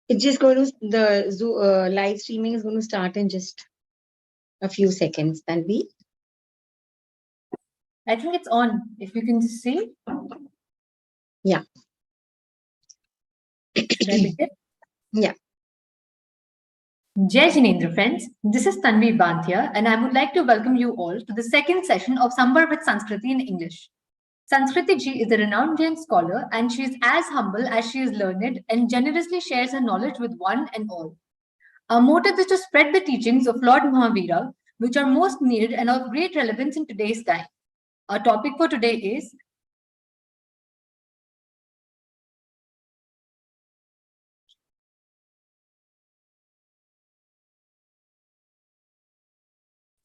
It's just going to, the live streaming is going to start in just a few seconds. Tanvi? I think it's on. If you can just see. Yeah. Should I begin? Yeah. Jai Jinendra friends, this is Tanvi Banthia and I would like to welcome you all to the second session of Samvar with Sanskriti in English. Sanskriti ji is a renowned Jain scholar and she is as humble as she is learned and generously shares her knowledge with one and all. Our motive is to spread the teachings of Lord Mahavira, which are most needed and of great relevance in today's time. Our topic for today is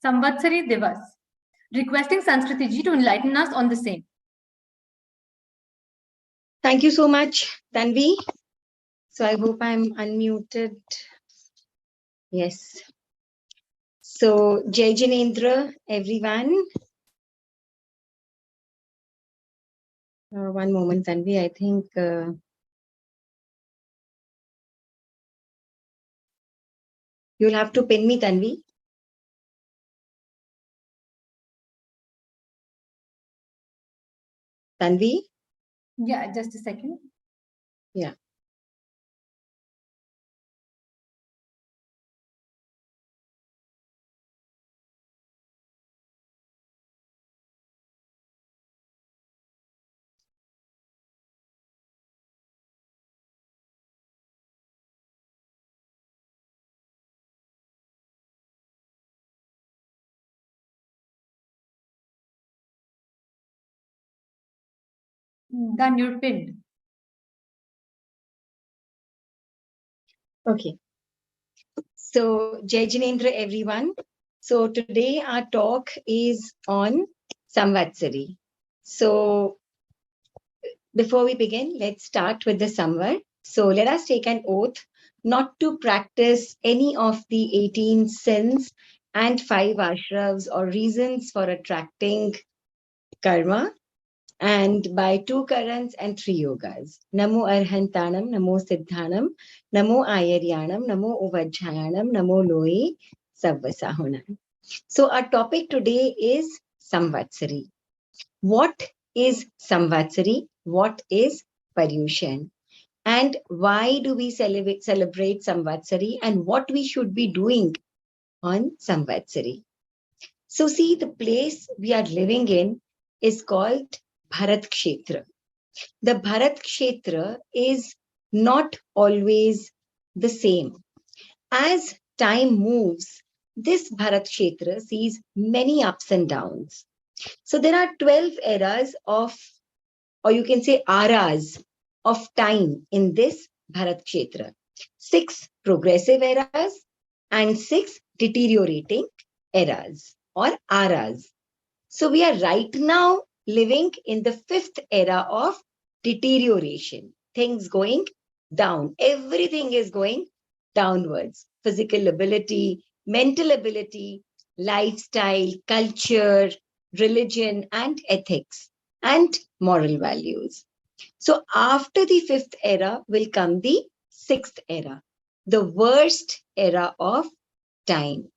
Samvatsari Divas, requesting Sanskriti ji to enlighten us on the same. Thank you so much, Tanvi. So I hope I'm unmuted. Yes. So Jai Jinendra, everyone. One moment, Tanvi. I think you'll have to pin me, Tanvi. Tanvi? Yeah, just a second. Yeah. Done, you're pinned. Okay. So Jai Jinendra, everyone. So today our talk is on Samvatsari. So before we begin, let's start with the Samvar. So let us take an oath not to practice any of the 18 sins and 5 ashravas or reasons for attracting karma, and by 2 karans and 3 yogas. Namo Arhantanam, Namo Siddhanam, Namo Ayaryanam, Namo Uvajjayanam, Namo Loe Savvasahunam. So our topic today is Samvatsari. What is Samvatsari? What is Paryushan? And why do we celebrate Samvatsari, and what we should be doing on Samvatsari? So see, the place we are living in is called Bharat Kshetra. The Bharat Kshetra is not always the same. As time moves, this Bharat Kshetra sees many ups and downs. So there are 12 eras of, or you can say eras of time in this Bharat Kshetra. 6 progressive eras and 6 deteriorating eras or eras. So we are right now living in the 5th era of deterioration. Things going down. Everything is going downwards. Physical ability, mental ability, lifestyle, culture, religion, and ethics, and moral values. So after the 5th era will come the 6th era, the worst era of time.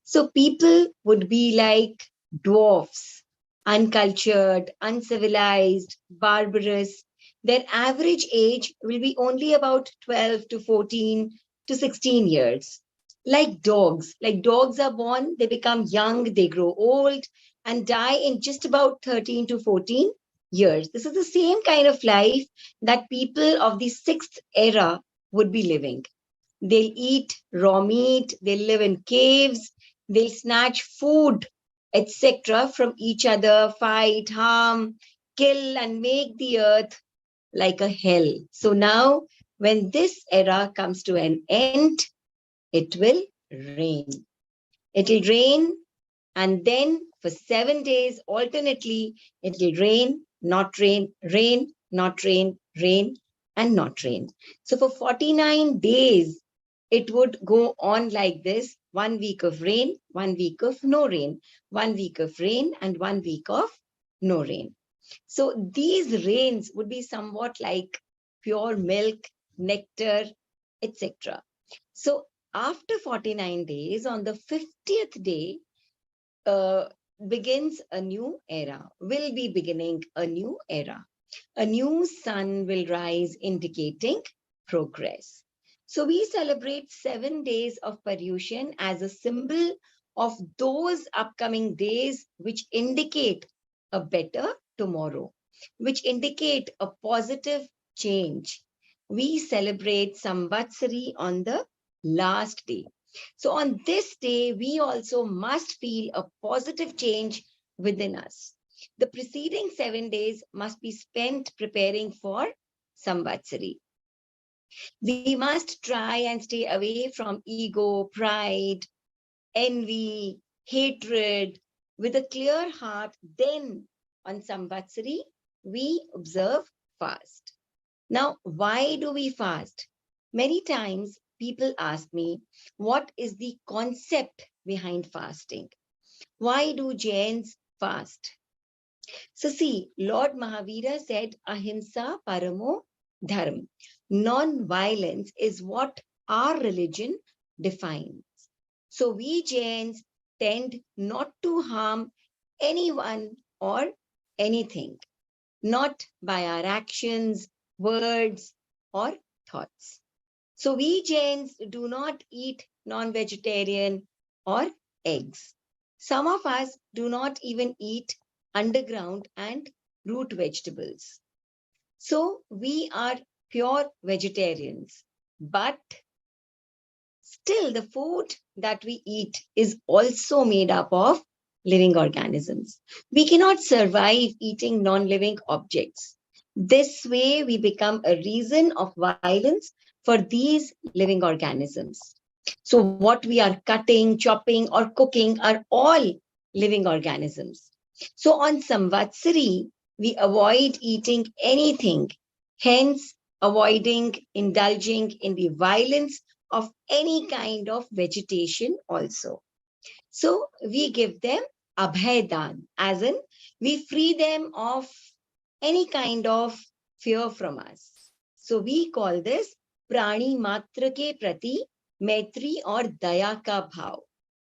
So people would be like dwarfs, uncultured, uncivilized, barbarous. Their average age will be only about 12 to 14 to 16 years. Like dogs are born, they become young, they grow old and die in just about 13 to 14 years. This is the same kind of life that people of the 6th era would be living. They'll eat raw meat, they'll live in caves, they'll snatch food, etc. from each other, fight, harm, kill, and make the earth like a hell. So now, when this era comes to an end, it will rain. It will rain, and then for 7 days, alternately, it will rain, not rain, rain, not rain, rain, and not rain. So for 49 days, it would go on like this: 1 week of rain, 1 week of no rain, 1 week of rain, and 1 week of no rain. So these rains would be somewhat like pure milk, nectar, etc. So after 49 days, on the 50th day, uh, begins a new era, will be beginning a new era. A new sun will rise, indicating progress. So we celebrate 7 days of Paryushan as a symbol of those upcoming days which indicate a better tomorrow, which indicate a positive change. We celebrate Samvatsari on the last day. So on this day, we also must feel a positive change within us. The preceding 7 days must be spent preparing for Samvatsari. We must try and stay away from ego, pride, envy, hatred with a clear heart. Then on Samvatsari, we observe fast. Now, why do we fast? Many times people ask me, what is the concept behind fasting? Why do Jains fast? So see, Lord Mahavira said, Ahimsa Paramo Dharma. Non-violence is what our religion defines. So we Jains tend not to harm anyone or anything, not by our actions, words, or thoughts. So we Jains do not eat non-vegetarian or eggs. Some of us do not even eat underground and root vegetables. So we are pure vegetarians. But still, the food that we eat is also made up of living organisms. We cannot survive eating non-living objects. This way, we become a reason of violence for these living organisms. So what we are cutting, chopping, or cooking are all living organisms. So on Samvatsari, we avoid eating anything, hence avoiding indulging in the violence of any kind of vegetation also. So we give them abhaydan, as in we free them of any kind of fear from us. So we call this prani matra ke prati maitri or daya ka bhav,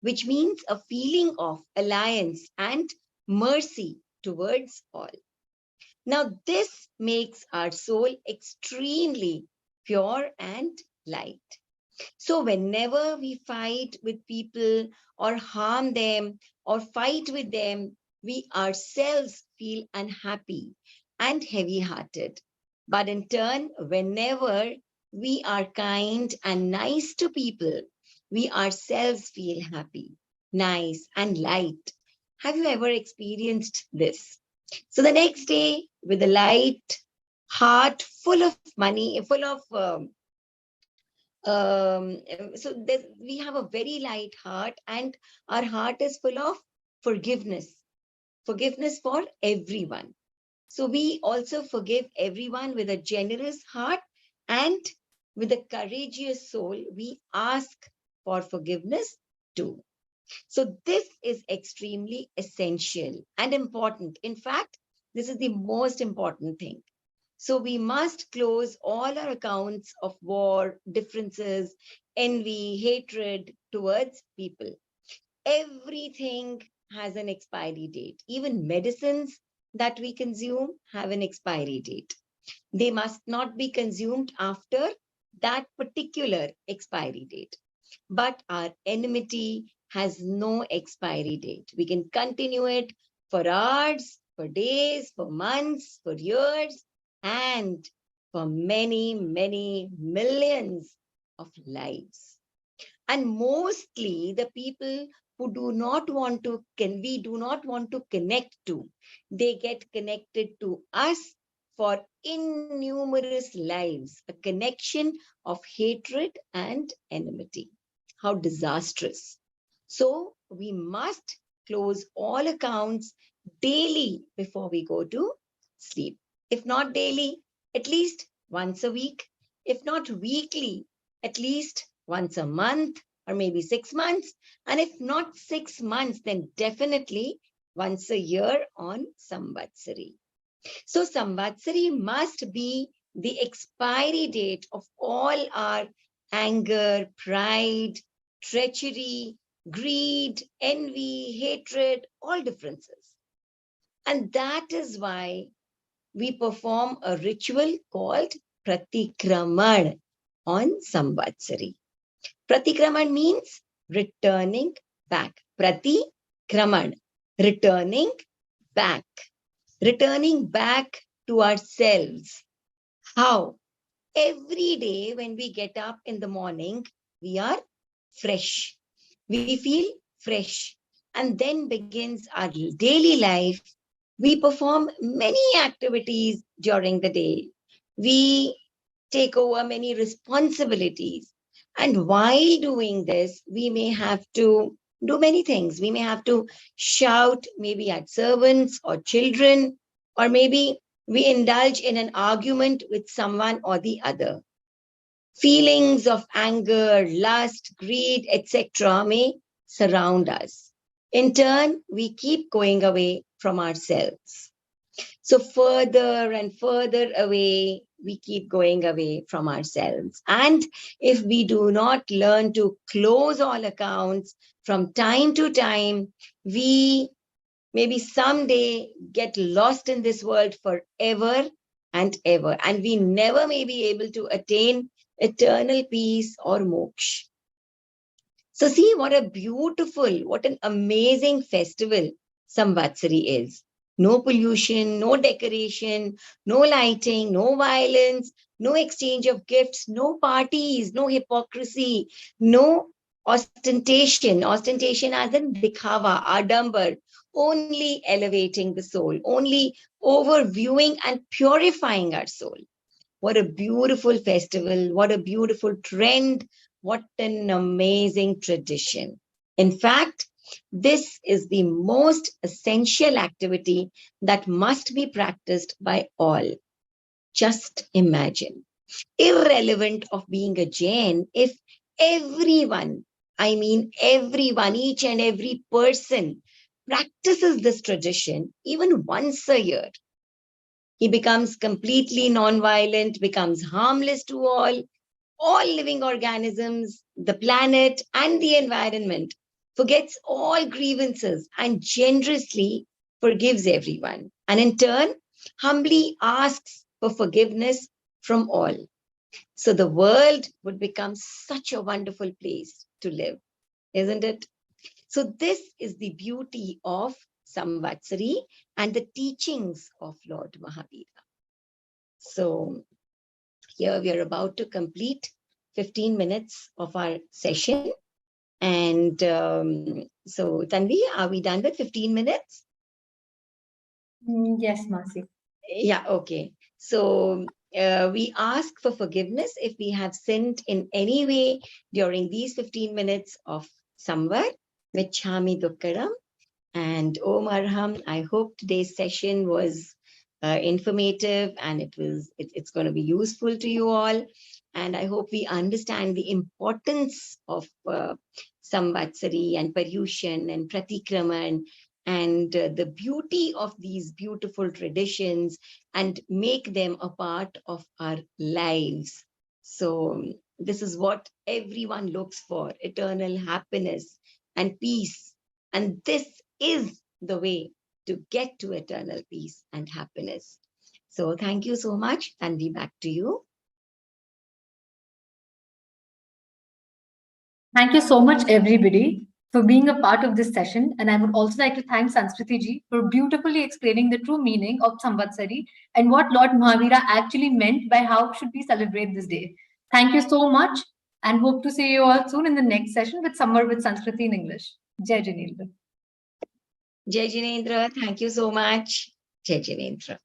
which means a feeling of alliance and mercy towards all. Now this makes our soul extremely pure and light. So whenever we fight with people or harm them or fight with them, we ourselves feel unhappy and heavy-hearted. But in turn, whenever we are kind and nice to people, we ourselves feel happy, nice and light. Have you ever experienced this? So the next day, with a light heart full of money, full of we have a very light heart, and our heart is full of forgiveness for everyone. So we also forgive everyone with a generous heart, and with a courageous soul we ask for forgiveness too. So this is extremely essential and important. In fact, this is the most important thing. So we must close all our accounts of war, differences, envy, hatred towards people. Everything has an expiry date. Even medicines that we consume have an expiry date. They must not be consumed after that particular expiry date. But our enmity has no expiry date. We can continue it for hours, for days, for months, for years, and for many, many millions of lives. And mostly the people who do not want to, we do not want to connect to, they get connected to us for innumerous lives, a connection of hatred and enmity. How disastrous. So we must close all accounts daily before we go to sleep. If not daily, at least once a week. If not weekly, at least once a month or maybe 6 months. And if not 6 months, then definitely once a year on Samvatsari. So Samvatsari must be the expiry date of all our anger, pride, treachery, greed, envy, hatred, all differences. And that is why we perform a ritual called Pratikraman on Samvatsari. Pratikraman means returning back. Pratikraman, returning back. Returning back to ourselves. How? Every day when we get up in the morning, we are fresh. We feel fresh. And then begins our daily life. We perform many activities during the day. We take over many responsibilities. And while doing this, we may have to do many things. We may have to shout maybe at servants or children, or maybe we indulge in an argument with someone or the other. Feelings of anger, lust, greed, etc. may surround us. In turn, we keep going away from ourselves. So further and further away, we keep going away from ourselves. And if we do not learn to close all accounts from time to time, we maybe someday get lost in this world forever and ever. And we never may be able to attain eternal peace or moksha. So see what a beautiful, what an amazing festival Samvatsari is. No pollution, no decoration, no lighting, no violence, no exchange of gifts, no parties, no hypocrisy, no ostentation. Ostentation as in dikhava, adambar, only elevating the soul, only overviewing and purifying our soul. What a beautiful festival, what a beautiful trend, what an amazing tradition. In fact, this is the most essential activity that must be practiced by all. Just imagine, irrelevant of being a Jain, if everyone, I mean everyone, each and every person practices this tradition even once a year, he becomes completely non-violent, becomes harmless to all living organisms, the planet, and the environment, forgets all grievances, and generously forgives everyone. And in turn, humbly asks for forgiveness from all. So the world would become such a wonderful place to live, isn't it? So this is the beauty of Samvatsari and the teachings of Lord Mahavira. So here we are about to complete 15 minutes of our session. And so Tanvi, are we done with 15 minutes? Yes, Masi. Yeah, okay. So we ask for forgiveness if we have sinned in any way during these 15 minutes of Samvar, Vichhami Dukkaram. And Om Arham, I hope today's session was informative and it's going to be useful to you all. And I hope we understand the importance of Samvatsari and Paryushan and Pratikraman and the beauty of these beautiful traditions and make them a part of our lives. So this is what everyone looks for, eternal happiness and peace. And this is the way to get to eternal peace and happiness. So thank you so much, and be back to you. Thank you so much, everybody, for being a part of this session. And I would also like to thank Sanskriti ji for beautifully explaining the true meaning of Samvatsari and what Lord Mahavira actually meant by how should we celebrate this day. Thank you so much, and hope to see you all soon in the next session with Samvar with Sanskriti in English. Jai Jinendra. Jai Jinendra, thank you so much. Jai Jinendra.